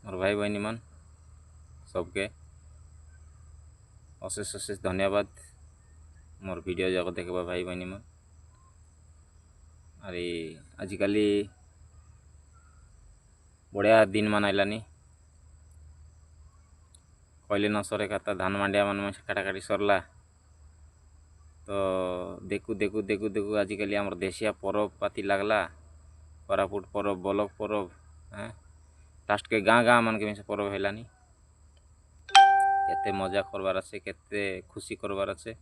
मोर भाई बहनी मन सबके अशेष अशेष धन्यवाद मोर वीडियो जाक देखा भाई बहनी मन। अरे आजिकल बढ़िया दिन मान आइलानी कहले न सरे खाता धान मांडिया मन काटाकाटी सरला तो देखू देखू देखू देखू आजिकल आमर देशिया परब पाती लगला कोरापुट परब ब्लॉक परब लास्ट के गाँ गाँ मन के मिसे परब हेलानी केते मजा करवार अच्छे केते खुशी करवार अच्छे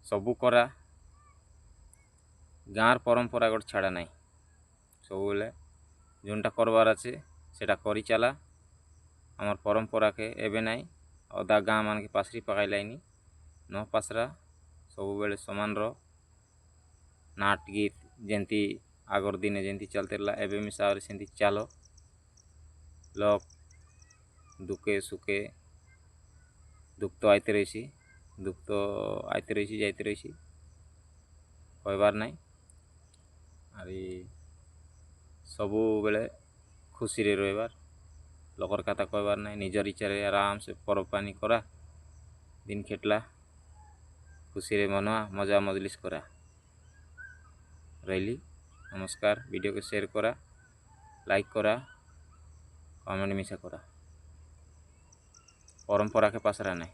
सबू करा गाँर परंपरा गोटे छाड़ा ना सब बेले जोनटा करवार अच्छे सेटा करी चला आमर परंपरा के एबे नाई अदा गाँ मान के पासरी पकाइलाइनी न पासरा सब बेले समान रो नाट गीत जेंती आगर दिने जेंती चलते रहा एबे मिसा सेंती चालो लोक दुखे सुखे दुख तो आते रही जाते रही कहबार नाई अरे सबू बेले खुशी रे रहिबार लोकर कथा कहबार नाई निजर इच्छा आराम से परब पानी करा दिन खेटला खुशी रे मनवा मजा मजलिस करा रही। नमस्कार वीडियो को शेयर करा लाइक करा कमेंट मिसा करा परंपरा के पासरा नहीं।